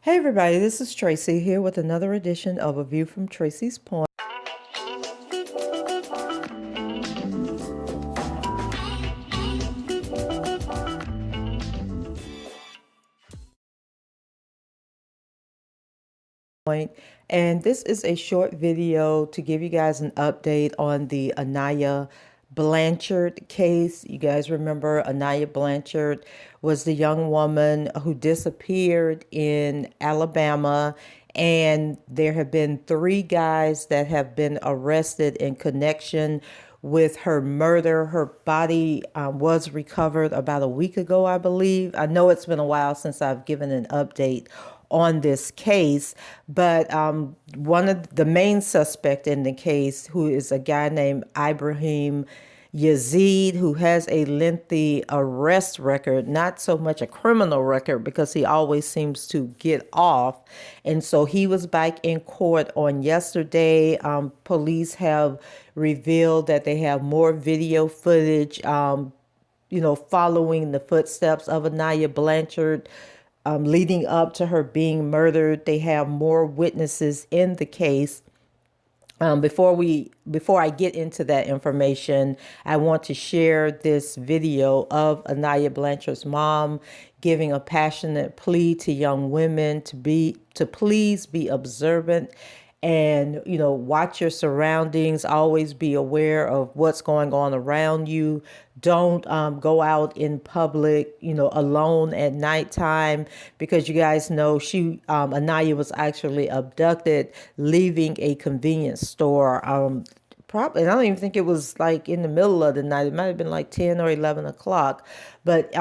Hey everybody, this is Tracy here with another edition of A View from Tracy's Point. And this is a short video to give you guys an update on the Aniah Blanchard case. You guys remember Aniah Blanchard was the young woman who disappeared in Alabama, and there have been 3 guys that have been arrested in connection with her murder. Her body was recovered about a week ago, I believe. I know it's been a while since I've given an update on this case, but one of the main suspect in the case, who is a guy named Ibrahim Yazid, who has a lengthy arrest record, not so much a criminal record because he always seems to get off. And so he was back in court on yesterday. Police have revealed that they have more video footage, following the footsteps of Aniah Blanchard, leading up to her being murdered. They have more witnesses in the case. Before I get into that information, I want to share this video of Aniah Blanchard's mom giving a passionate plea to young women to please be observant and watch your surroundings. Always be aware of what's going on around you. Don't go out in public alone at nighttime, because you guys know Aniah was actually abducted leaving a convenience store. Probably, and I don't even think it was like in the middle of the night. It might have been like 10 or 11 o'clock. But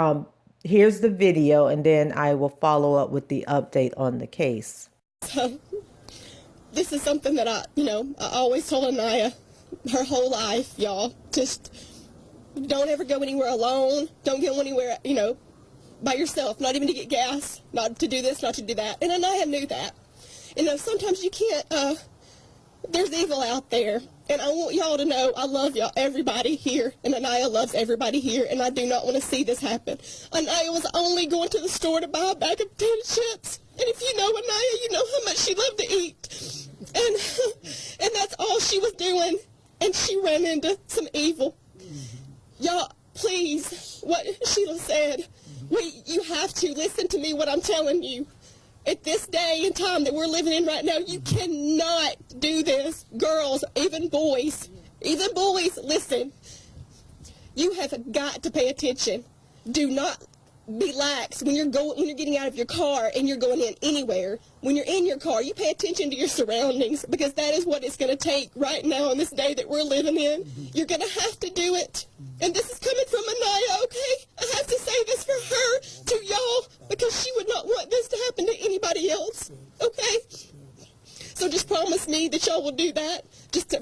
here's the video, and then I will follow up with the update on the case. So, this is something that I always told Aniah her whole life, y'all. Just don't ever go anywhere alone. Don't go anywhere, by yourself. Not even to get gas. Not to do this, not to do that. And Aniah knew that. Sometimes you can't, there's evil out there. And I want y'all to know I love y'all, everybody here. And Aniah loves everybody here. And I do not want to see this happen. Aniah was only going to the store to buy a bag of potato chips. And if you know Aniah, you know how much she loved to eat. And that's all she was doing. And she ran into some evil. Y'all, please, what Sheila said, you have to listen to me, what I'm telling you. At this day and time that we're living in right now, you cannot do this. Girls, even boys, listen. You have got to pay attention. Do not be lax when you're getting out of your car and you're going in anywhere. When you're in your car, you pay attention to your surroundings, because that is what it's going to take right now in this day that we're living in. You're going to have to do it. And this is coming from Aniah, okay? I have to say this for her, to y'all, because she would not want this to happen to anybody else, okay? So just promise me that y'all will do that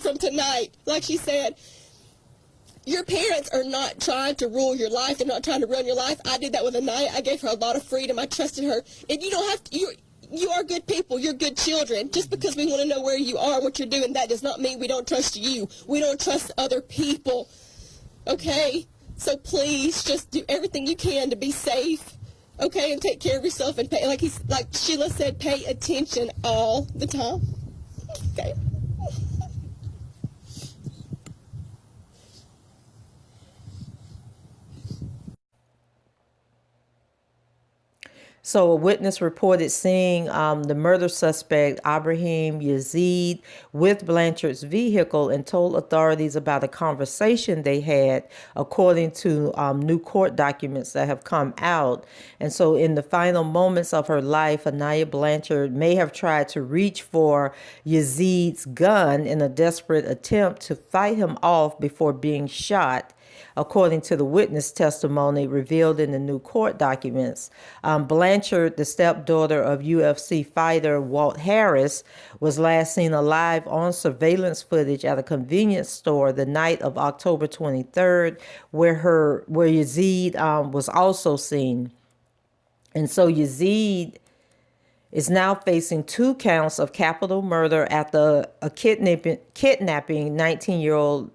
from tonight. Like she said, your parents are not trying to rule your life. They're not trying to run your life. I did that with Aniah. I gave her a lot of freedom. I trusted her. And you don't have to, you are good people. You're good children. Just because we want to know where you are, what you're doing, that does not mean we don't trust you. We don't trust other people. Okay? So please just do everything you can to be safe. Okay? And take care of yourself, and pay, like Sheila said, pay attention all the time. Okay? So a witness reported seeing the murder suspect, Ibrahim Yazid, with Blanchard's vehicle, and told authorities about a conversation they had, according to new court documents that have come out. And so in the final moments of her life, Aniah Blanchard may have tried to reach for Yazid's gun in a desperate attempt to fight him off before being shot, according to the witness testimony revealed in the new court documents. Blanchard, the stepdaughter of UFC fighter Walt Harris, was last seen alive on surveillance footage at a convenience store the night of October 23rd, where Yazid was also seen. And so Yazid is now facing 2 counts of capital murder after kidnapping 19-year-old.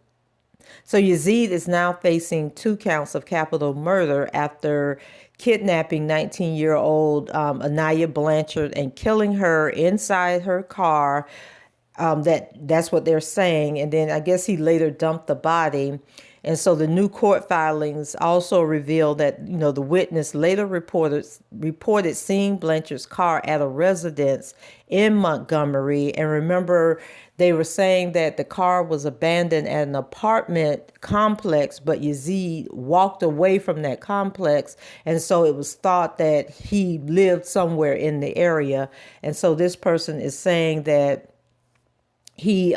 So Yazid is now facing 2 counts of capital murder after kidnapping 19-year-old Aniah Blanchard and killing her inside her car. That's what they're saying. And then I guess he later dumped the body. And so the new court filings also reveal that, the witness later reported seeing Blanchard's car at a residence in Montgomery. And remember, they were saying that the car was abandoned at an apartment complex, but Yazid walked away from that complex. And so it was thought that he lived somewhere in the area. And so this person is saying that he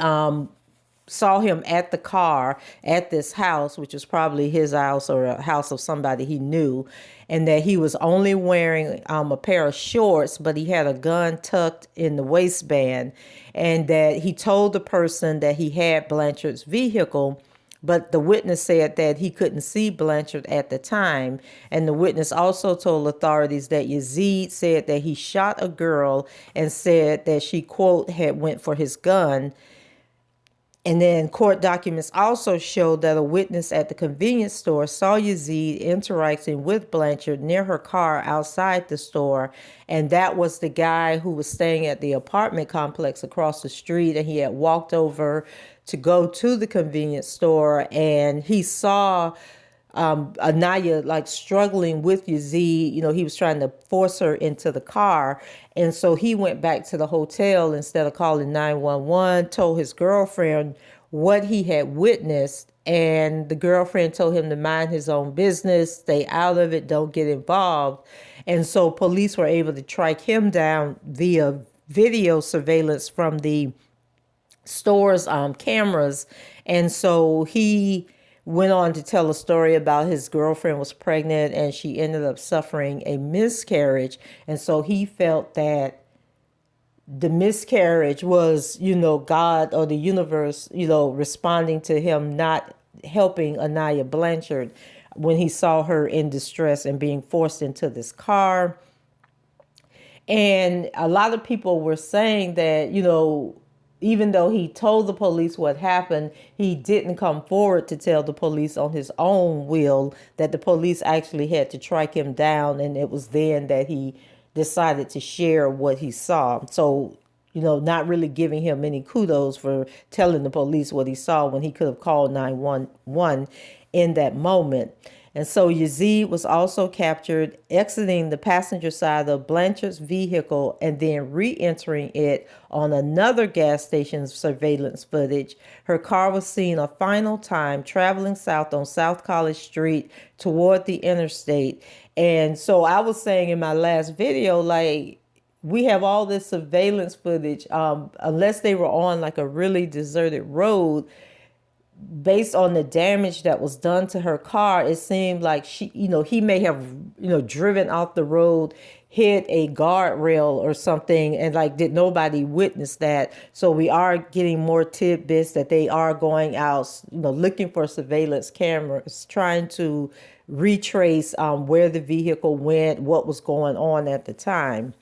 saw him at the car at this house, which was probably his house or a house of somebody he knew, and that he was only wearing a pair of shorts, but he had a gun tucked in the waistband, and that he told the person that he had Blanchard's vehicle. But the witness said that he couldn't see Blanchard at the time. And the witness also told authorities that Yazid said that he shot a girl and said that she, quote, had went for his gun. And then court documents also showed that a witness at the convenience store saw Yazid interacting with Blanchard near her car outside the store. And that was the guy who was staying at the apartment complex across the street. And he had walked over to go to the convenience store, and he saw Anaya like struggling with Yazid. He was trying to force her into the car. And so he went back to the hotel instead of calling 911, told his girlfriend what he had witnessed. And the girlfriend told him to mind his own business, stay out of it, don't get involved. And so police were able to track him down via video surveillance from the store's cameras. And so he went on to tell a story about his girlfriend was pregnant and she ended up suffering a miscarriage. And so he felt that the miscarriage was, God or the universe, responding to him not helping Aniah Blanchard when he saw her in distress and being forced into this car. And a lot of people were saying that, even though he told the police what happened, he didn't come forward to tell the police on his own will, that the police actually had to track him down. And it was then that he decided to share what he saw. So, not really giving him any kudos for telling the police what he saw when he could have called 911 in that moment. And so Yazid was also captured exiting the passenger side of Blanchard's vehicle and then re-entering it on another gas station's surveillance footage. Her car was seen a final time traveling south on South College Street toward the interstate. And so I was saying in my last video, like, we have all this surveillance footage, unless they were on like a really deserted road. Based on the damage that was done to her car, it seemed like he may have, driven off the road, hit a guardrail or something, and like, did nobody witness that? So we are getting more tidbits that they are going out, looking for surveillance cameras, trying to retrace where the vehicle went, what was going on at the time.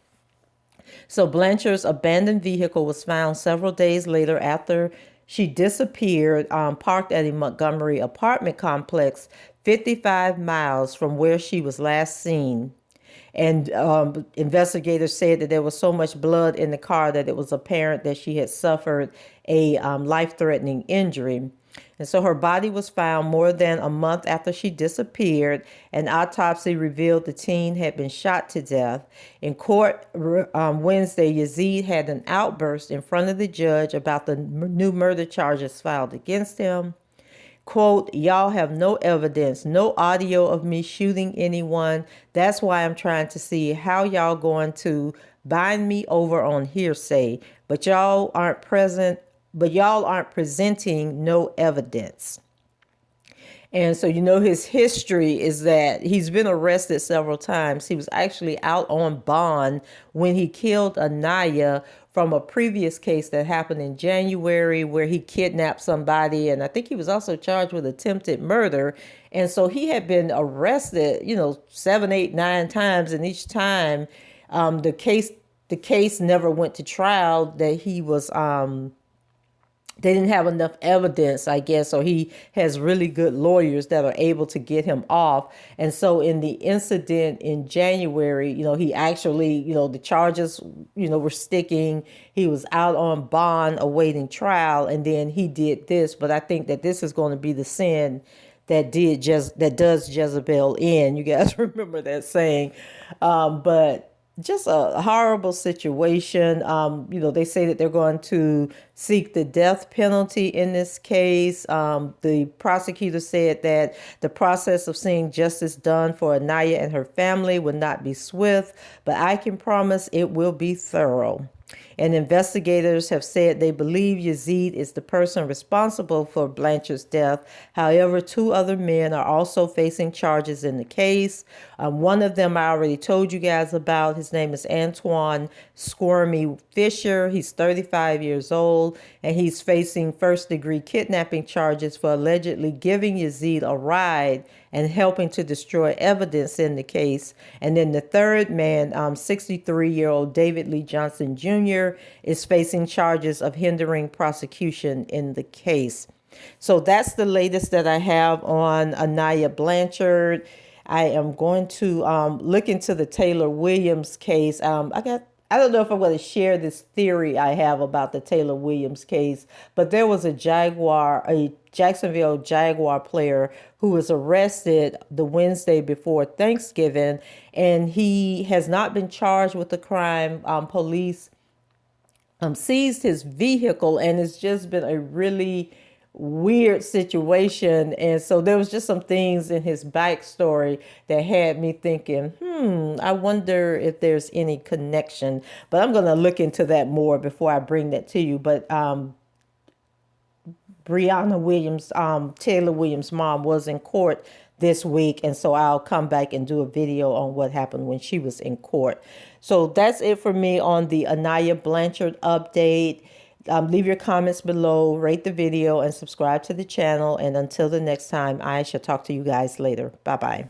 So Blanchard's abandoned vehicle was found several days later after she disappeared, parked at a Montgomery apartment complex 55 miles from where she was last seen. And investigators said that there was so much blood in the car that it was apparent that she had suffered a life-threatening injury. And so her body was found more than a month after she disappeared. An autopsy revealed the teen had been shot to death. In court Wednesday, Yazid had an outburst in front of the judge about the new murder charges filed against him. Quote, y'all have no evidence, no audio of me shooting anyone. That's why I'm trying to see how y'all going to bind me over on hearsay. But y'all aren't presenting no evidence. And so, his history is that he's been arrested several times. He was actually out on bond when he killed Aniah from a previous case that happened in January where he kidnapped somebody. And I think he was also charged with attempted murder. And so he had been arrested, 7, 8, 9 times. And each time the case never went to trial, that he was they didn't have enough evidence, I guess, or he has really good lawyers that are able to get him off. And so in the incident in January, he actually, the charges, were sticking. He was out on bond awaiting trial, and then he did this. But I think that this is going to be the sin that does Jezebel in. You guys remember that saying. But just a horrible situation. They say that they're going to seek the death penalty in this case. The prosecutor said that the process of seeing justice done for Aniah and her family would not be swift, but I can promise it will be thorough. And investigators have said they believe Yazid is the person responsible for Blanchard's death. However, two other men are also facing charges in the case. One of them I already told you guys about. His name is Antoine Squirmy Fisher. He's 35 years old, and he's facing first-degree kidnapping charges for allegedly giving Yazid a ride and helping to destroy evidence in the case. And then the third man, 63-year-old David Lee Johnson Jr., is facing charges of hindering prosecution in the case. So that's the latest that I have on Aniah Blanchard. I am going to look into the Taylor Williams case. I don't know if I'm going to share this theory I have about the Taylor Williams case, but there was a Jacksonville Jaguar player who was arrested the Wednesday before Thanksgiving, and he has not been charged with the crime. Police seized his vehicle, and it's just been a really weird situation. And so there was just some things in his backstory that had me thinking, I wonder if there's any connection. But I'm going to look into that more before I bring that to you. But Brianna Williams, Taylor Williams' mom, was in court this week, and so I'll come back and do a video on what happened when she was in court. So that's it for me on the Aniah Blanchard update. Leave your comments below, rate the video, and subscribe to the channel. And until the next time, I shall talk to you guys later. Bye-bye.